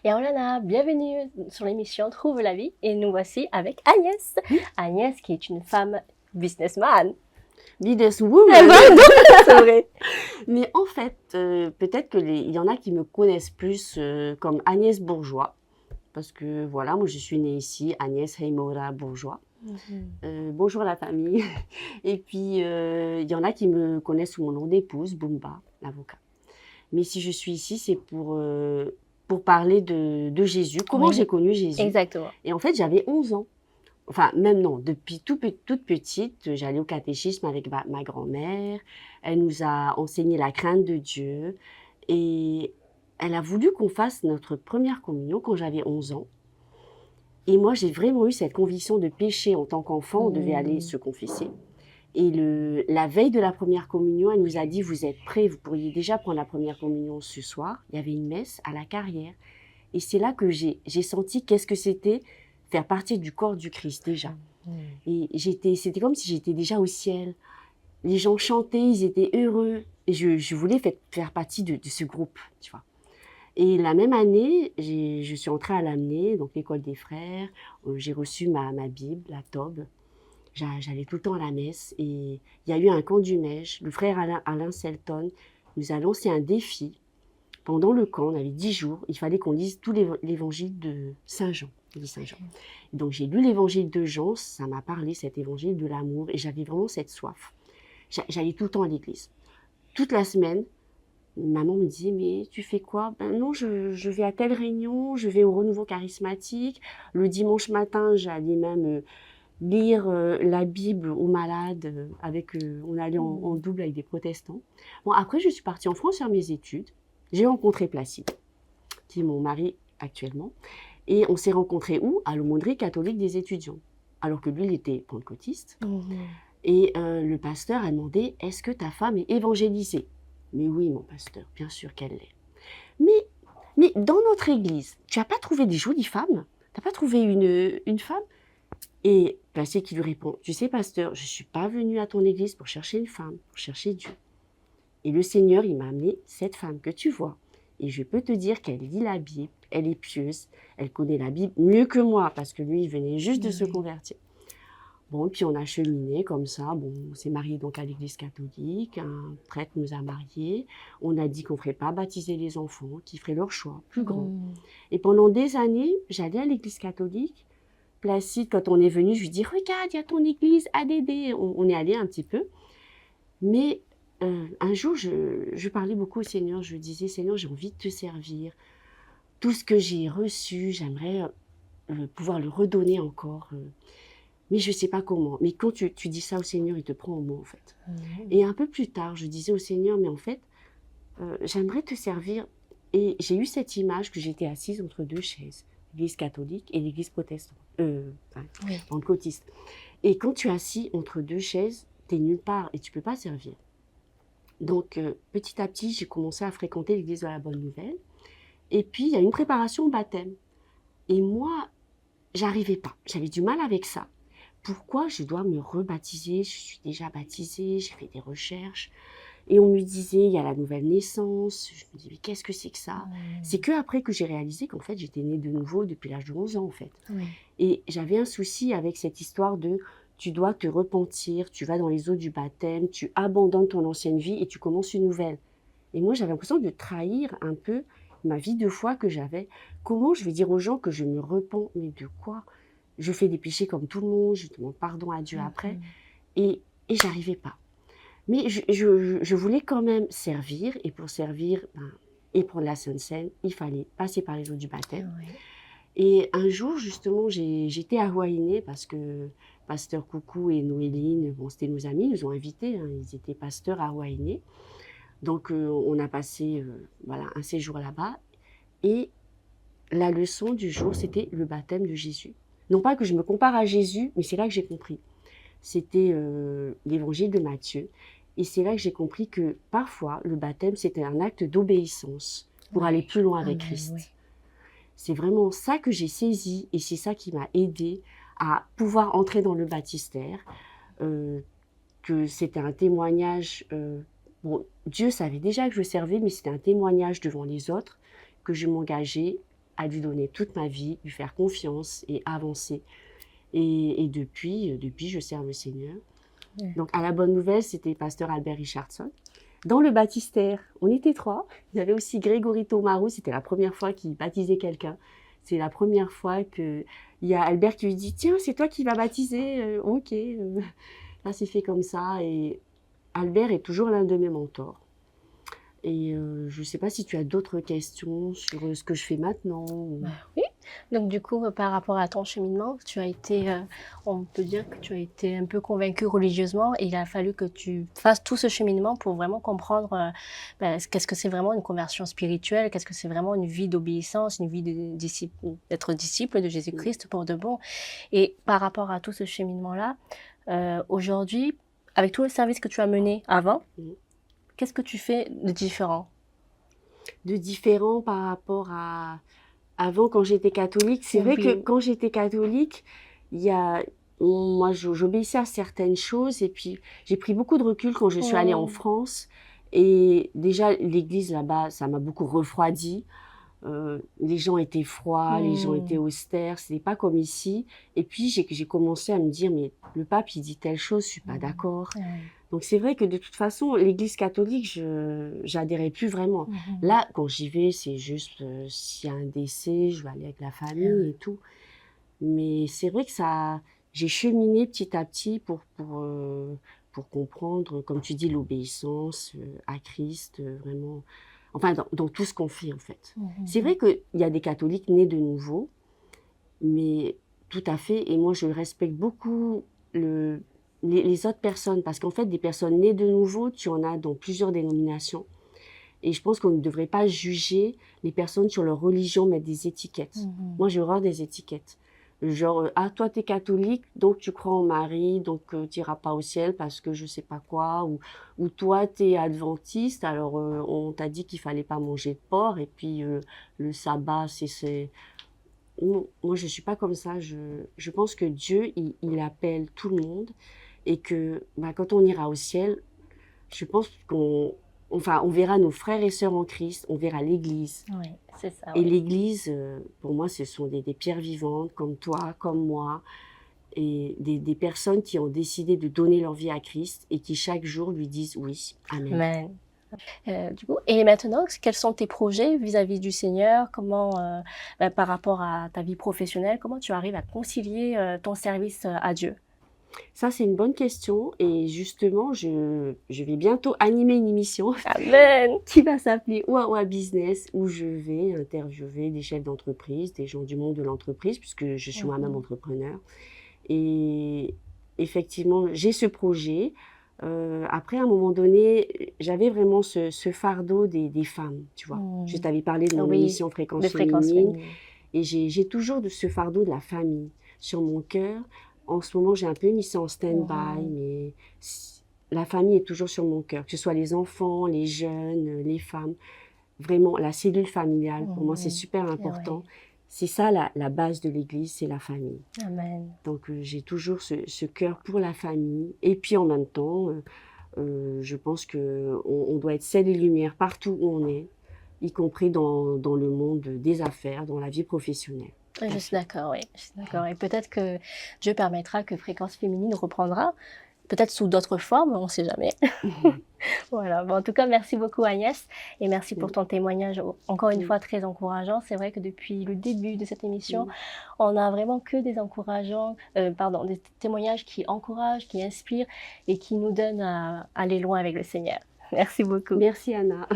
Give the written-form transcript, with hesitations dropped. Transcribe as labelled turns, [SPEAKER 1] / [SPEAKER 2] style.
[SPEAKER 1] Et Olana, bienvenue sur l'émission Trouve la vie et nous voici avec Agnès. Agnès qui est une femme businessman.
[SPEAKER 2] Businesswoman.
[SPEAKER 1] C'est vrai.
[SPEAKER 2] Mais en fait, peut-être il y en a qui me connaissent plus comme Agnès Bourgeois. Parce que voilà, moi je suis née ici, Agnès Heimora Bourgeois. Bonjour la famille. Et puis, il y en a qui me connaissent sous mon nom d'épouse, Bumba, l'avocat. Mais si je suis ici, c'est pour parler de Jésus. Comment
[SPEAKER 1] Oui.
[SPEAKER 2] j'ai connu Jésus.
[SPEAKER 1] Exactement.
[SPEAKER 2] Et en fait, j'avais 11 ans. Enfin, même non, depuis toute petite, j'allais au catéchisme avec ma grand-mère. Elle nous a enseigné la crainte de Dieu. Et elle a voulu qu'on fasse notre première communion quand j'avais 11 ans. Et moi, j'ai vraiment eu cette conviction de péché en tant qu'enfant. On devait aller se confesser. Et la veille de la première communion, elle nous a dit, vous êtes prêts, vous pourriez déjà prendre la première communion ce soir. Il y avait une messe à la Carrière. Et c'est là que j'ai senti qu'est-ce que c'était faire partie du corps du Christ déjà. Et c'était comme si j'étais déjà au ciel. Les gens chantaient, ils étaient heureux. Et je voulais faire partie de ce groupe, tu vois. Et la même année, je suis entrée à l'Amener, donc l'école des frères. J'ai reçu ma Bible, la Tobe. J'allais tout le temps à la messe. Et il y a eu un camp du Neige. Le frère Alain Selton nous a lancé un défi. Pendant le camp, on avait 10 jours, il fallait qu'on lise tout l'évangile de Saint Jean. Donc j'ai lu l'évangile de Jean, ça m'a parlé, cet évangile de l'amour, et j'avais vraiment cette soif. J'allais tout le temps à l'église. Toute la semaine, maman me disait, mais tu fais quoi? Ben non, je vais à telle réunion, je vais au renouveau charismatique. Le dimanche matin, j'allais même lire la Bible aux malades, on allait en double avec des protestants. Bon, après, je suis partie en France faire mes études. J'ai rencontré Placide, qui est mon mari actuellement. Et on s'est rencontrés où? À l'aumônerie catholique des étudiants. Alors que lui, il était pentecôtiste. Et le pasteur a demandé, est-ce que ta femme est évangélisée? Mais oui, mon pasteur, bien sûr qu'elle l'est. Mais dans notre église, tu n'as pas trouvé des jolies femmes? Tu n'as pas trouvé une femme? Et Placide qui lui répond, tu sais, pasteur, je ne suis pas venue à ton église pour chercher une femme, pour chercher Dieu. Et le Seigneur, il m'a amené cette femme que tu vois. Et je peux te dire qu'elle lit la Bible, elle est pieuse, elle connaît la Bible mieux que moi, parce que lui, il venait juste de se convertir. Bon, puis on a cheminé comme ça. Bon, on s'est mariés donc à l'église catholique, un prêtre nous a mariés. On a dit qu'on ne ferait pas baptiser les enfants, qu'ils feraient leur choix, plus grand. Et pendant des années, j'allais à l'église catholique. Placide, quand on est venu, je lui dis, regarde, il y a ton église, ADD. On est allé un petit peu. Mais un jour, je parlais beaucoup au Seigneur. Je lui disais, Seigneur, j'ai envie de te servir. Tout ce que j'ai reçu, j'aimerais pouvoir le redonner encore. Mais je ne sais pas comment. Mais quand tu dis ça au Seigneur, il te prend au mot, en fait. Et un peu plus tard, je disais au Seigneur, mais en fait, j'aimerais te servir. Et j'ai eu cette image que j'étais assise entre deux chaises, l'église catholique et l'église protestante, pentecôtiste. Et quand tu es assis entre deux chaises, tu es nulle part et tu ne peux pas servir. Donc, petit à petit, j'ai commencé à fréquenter l'église de la Bonne Nouvelle. Et puis, il y a une préparation au baptême. Et moi, j'arrivais pas. J'avais du mal avec ça. Pourquoi je dois me rebaptiser? Je suis déjà baptisée, j'ai fait des recherches. Et on me disait, il y a la nouvelle naissance. Je me disais, mais qu'est-ce que c'est que ça? C'est qu'après que j'ai réalisé qu'en fait, j'étais née de nouveau depuis l'âge de 11 ans, en fait. Et j'avais un souci avec cette histoire de, tu dois te repentir, tu vas dans les eaux du baptême, tu abandonnes ton ancienne vie et tu commences une nouvelle. Et moi, j'avais l'impression de trahir un peu ma vie de foi que j'avais. Comment je vais dire aux gens que je me repens? Mais de quoi? Je fais des péchés comme tout le monde, je demande pardon à Dieu après. Et j'arrivais pas. Mais je voulais quand même servir. Et pour servir et prendre la Sainte Seine, il fallait passer par les eaux du baptême. Et un jour, justement, j'étais à Huayné parce que Pasteur Coucou et Noéline, bon, c'était nos amis, ils nous ont invités. Ils étaient pasteurs à Huayné. Donc, on a passé un séjour là-bas. Et la leçon du jour, c'était le baptême de Jésus. Non pas que je me compare à Jésus, mais c'est là que j'ai compris. C'était l'évangile de Matthieu. Et c'est là que j'ai compris que parfois, le baptême, c'était un acte d'obéissance pour aller plus loin avec Christ. C'est vraiment ça que j'ai saisi et c'est ça qui m'a aidée à pouvoir entrer dans le baptistère. Que c'était un témoignage. Dieu savait déjà que je servais, mais c'était un témoignage devant les autres que je m'engageais à lui donner toute ma vie, lui faire confiance et avancer. Et depuis, je sers le Seigneur.
[SPEAKER 1] Ouais.
[SPEAKER 2] Donc, à la bonne nouvelle, c'était pasteur Albert Richardson. Dans le baptistère, on était 3. Il y avait aussi Grégory Tomarou, c'était la première fois qu'il baptisait quelqu'un. C'est la première fois qu'il y a Albert qui lui dit « Tiens, c'est toi qui vas baptiser Ok. Ça s'est fait comme ça. Et Albert est toujours l'un de mes mentors. Et je ne sais pas si tu as d'autres questions sur ce que je fais maintenant.
[SPEAKER 1] Oui. Donc du coup, par rapport à ton cheminement, tu as été, on peut dire que tu as été un peu convaincu religieusement et il a fallu que tu fasses tout ce cheminement pour vraiment comprendre qu'est-ce que c'est vraiment une conversion spirituelle, qu'est-ce que c'est vraiment une vie d'obéissance, une vie d'être disciple de Jésus-Christ pour de bon. Et par rapport à tout ce cheminement-là, aujourd'hui, avec tout le service que tu as mené avant, qu'est-ce que tu fais de différent?
[SPEAKER 2] De différent par rapport à avant, quand j'étais catholique. C'est vrai que quand j'étais catholique, moi, j'obéissais à certaines choses et puis j'ai pris beaucoup de recul quand je suis allée en France. Et déjà, l'église là-bas, ça m'a beaucoup refroidi. Les gens étaient froids, les gens étaient austères, c'était pas comme ici. Et puis j'ai commencé à me dire, mais le pape, il dit telle chose, je suis pas d'accord. Donc c'est vrai que de toute façon, l'église catholique, j'adhérais plus vraiment. Là, quand j'y vais, c'est juste s'il y a un décès, je vais aller avec la famille et tout. Mais c'est vrai que j'ai cheminé petit à petit pour comprendre, comme tu dis, l'obéissance à Christ, vraiment. Enfin, dans tout ce qu'on fait, en fait. C'est vrai qu'il y a des catholiques nés de nouveau, mais tout à fait. Et moi, je respecte beaucoup les autres personnes, parce qu'en fait, des personnes nées de nouveau, tu en as dans plusieurs dénominations. Et je pense qu'on ne devrait pas juger les personnes sur leur religion, mettre des étiquettes. Moi, j'ai horreur des étiquettes. Genre, ah, toi, t'es catholique, donc tu crois en Marie, donc tu n'iras pas au ciel parce que je sais pas quoi. Ou toi, t'es adventiste, alors on t'a dit qu'il fallait pas manger de porc, et puis le sabbat, c'est... Non, moi, je suis pas comme ça. Je pense que Dieu, il appelle tout le monde, et que quand on ira au ciel, je pense on verra nos frères et sœurs en Christ, on verra l'Église.
[SPEAKER 1] Oui, c'est ça.
[SPEAKER 2] Et l'Église, pour moi, ce sont des pierres vivantes, comme toi, comme moi, et des personnes qui ont décidé de donner leur vie à Christ et qui chaque jour lui disent oui, amen.
[SPEAKER 1] Du coup, et maintenant, quels sont tes projets vis-à-vis du Seigneur? Comment, par rapport à ta vie professionnelle, comment tu arrives à concilier ton service à Dieu?
[SPEAKER 2] Ça, c'est une bonne question. Et justement, je vais bientôt animer une émission qui va s'appeler Ouaoua Business, où je vais interviewer des chefs d'entreprise, des gens du monde de l'entreprise, puisque je suis moi-même entrepreneur. Et effectivement, j'ai ce projet. Après, à un moment donné, j'avais vraiment ce fardeau des femmes, tu vois. Je t'avais parlé de mon émission Fréquence Féminine. Et j'ai toujours ce fardeau de la famille sur mon cœur. En ce moment, j'ai un peu mis ça en stand-by, mais la famille est toujours sur mon cœur, que ce soit les enfants, les jeunes, les femmes. Vraiment, la cellule familiale, pour moi, c'est super important. C'est ça la base de l'Église, c'est la famille.
[SPEAKER 1] Amen.
[SPEAKER 2] Donc, j'ai toujours ce cœur pour la famille. Et puis, en même temps, je pense qu'on doit être sel et lumière partout où on est, y compris dans le monde des affaires, dans la vie professionnelle.
[SPEAKER 1] Je suis d'accord, oui. Je suis d'accord. Et peut-être que Dieu permettra que Fréquence Féminine reprendra, peut-être sous d'autres formes, on ne sait jamais. Voilà. Bon, en tout cas, merci beaucoup Agnès et merci pour ton témoignage, encore une fois très encourageant. C'est vrai que depuis le début de cette émission, on n'a vraiment que des des témoignages qui encouragent, qui inspirent et qui nous donnent à aller loin avec le Seigneur. Merci beaucoup.
[SPEAKER 2] Merci Anna.